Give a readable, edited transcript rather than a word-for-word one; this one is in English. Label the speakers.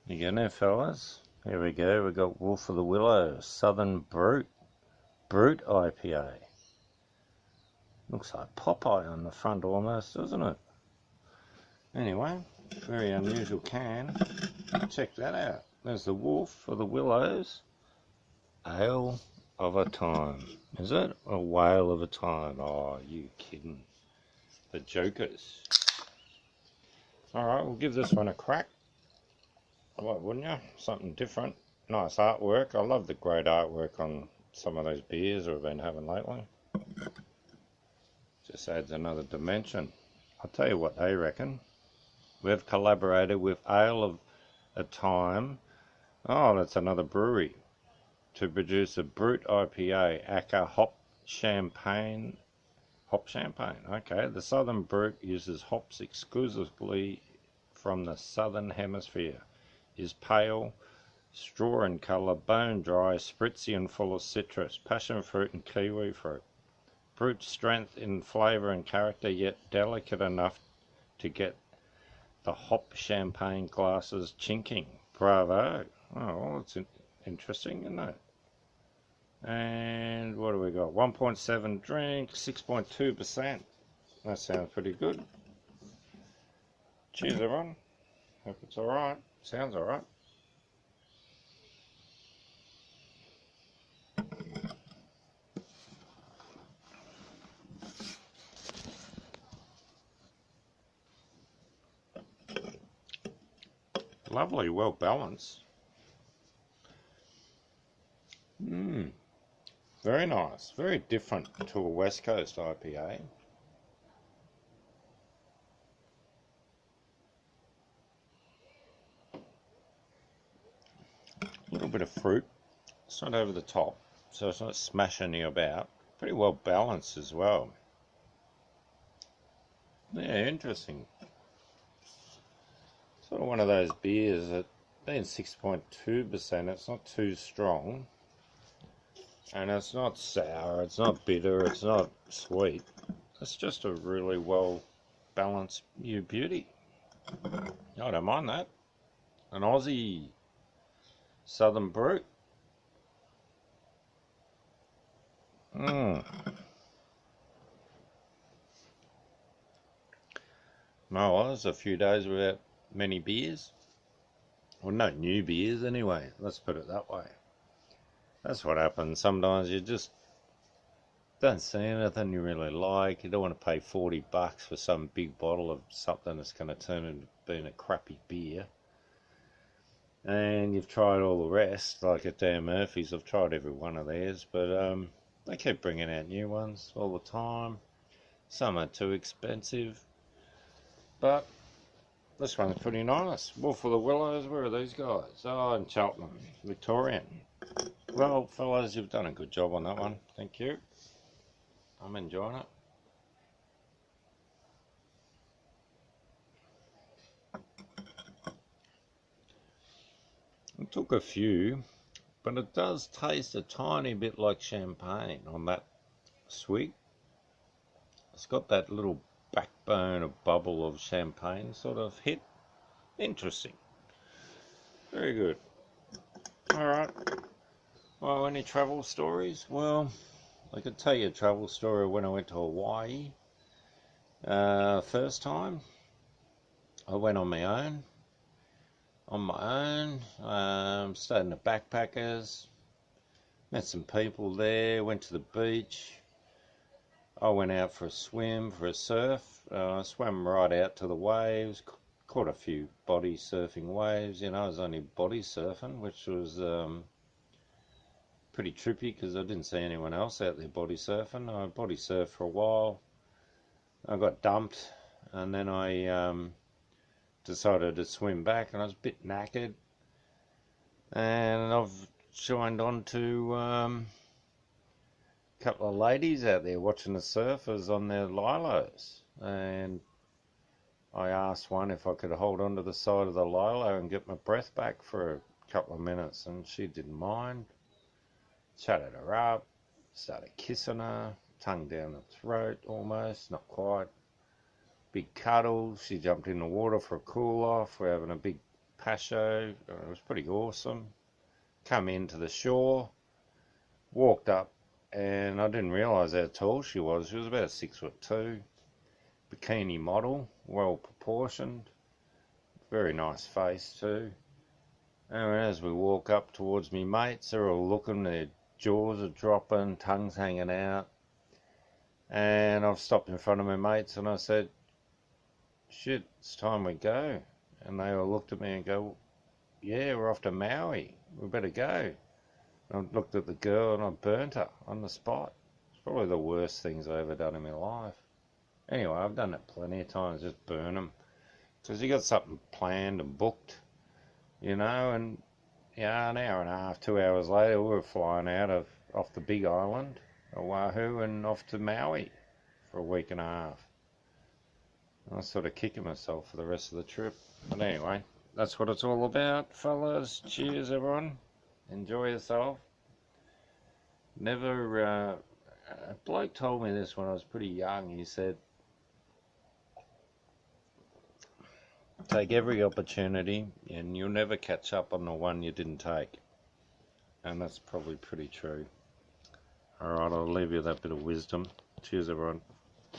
Speaker 1: You getting there, fellas? Here we go. We got Wolf of the Willows, Southern Brut IPA. Looks like Popeye on the front almost, doesn't it? Anyway, very unusual can. Check that out. There's the Wolf of the Willows. Ale of a time. Is it? A whale of a time. Oh, you kidding. The jokers. Alright, we'll give this one a crack. Why wouldn't you? Something different. Nice artwork. I love the great artwork on some of those beers we've been having lately. Just adds another dimension. I'll tell you what they reckon. We've collaborated with Ale of a Time. Oh, that's another brewery. To produce a Brut IPA, aka Hop Champagne. Okay. The Southern Brut uses hops exclusively from the Southern Hemisphere. Is pale, straw in colour, bone dry, spritzy and full of citrus, passion fruit and kiwi fruit. Brut strength in flavour and character, yet delicate enough to get the hop champagne glasses chinking. Bravo. Oh, well, it's interesting, isn't it? And what do we got? 1.7 drink, 6.2%. That sounds pretty good. Cheers, everyone. Hope it's alright. Sounds alright. Lovely, well balanced. Very nice. Very different to a West Coast IPA. A little bit of fruit. It's not over the top, so it's not smashing you about. Pretty well balanced as well. Yeah, interesting. Sort of one of those beers that, being 6.2%, it's not too strong. And it's not sour, it's not bitter, it's not sweet. It's just a really well balanced new beauty. I don't mind that. An Aussie Southern Brut. No, well, it's a few days without many beers. Well, no new beers anyway, let's put it that way. That's what happens. Sometimes you just don't see anything you really like. You don't want to pay $40 for some big bottle of something that's going to turn into being a crappy beer. And you've tried all the rest, like at Dan Murphy's. I've tried every one of theirs, but they keep bringing out new ones all the time. Some are too expensive, but this one's pretty nice. Wolf of the Willows, where are these guys? Oh, in Cheltenham, Victorian. Well, fellas, you've done a good job on that one. Thank you. I'm enjoying it. I took a few, but it does taste a tiny bit like champagne on that swig. It's got that little backbone of bubble of champagne sort of hit. Interesting. Very good. Alright. Well, any travel stories? Well, I could tell you a travel story when I went to Hawaii. First time, I went on my own. Stayed in the backpackers. Met some people there, went to the beach. I went out for a swim, for a surf. I swam right out to the waves, caught a few body surfing waves. You know, I was only body surfing, which was pretty trippy because I didn't see anyone else out there body surfing. I body surfed for a while. I got dumped, and then I decided to swim back, and I was a bit knackered. And I've joined on to a couple of ladies out there watching the surfers on their lilos, and I asked one if I could hold on to the side of the lilo and get my breath back for a couple of minutes, and she didn't mind. Chatted her up, started kissing her, tongue down the throat almost, not quite. Big cuddle, she jumped in the water for a cool off. We're having a big Pasho. It was pretty awesome. Come into the shore, walked up, and I didn't realise how tall she was. She was about 6'2", bikini model, well proportioned, very nice face too. And as we walk up towards me mates, they're all looking, their jaws are dropping, tongues hanging out. And I've stopped in front of my mates and I said, shit, it's time we go. And they all looked at me and go, yeah, we're off to Maui, we better go. And I looked at the girl and I burnt her on the spot. It's probably the worst things I've ever done in my life. Anyway, I've done it plenty of times, just burn them. Because you got something planned and booked, you know, and yeah, an hour and a half, 2 hours later, we were flying off the big island, Oahu, and off to Maui for a week and a half. I was sort of kicking myself for the rest of the trip. But anyway, that's what it's all about, fellas. Cheers, everyone. Enjoy yourself. Never, a bloke told me this when I was pretty young. He said, take every opportunity and you'll never catch up on the one you didn't take. And that's probably pretty true. Alright, I'll leave you that bit of wisdom. Cheers, everyone.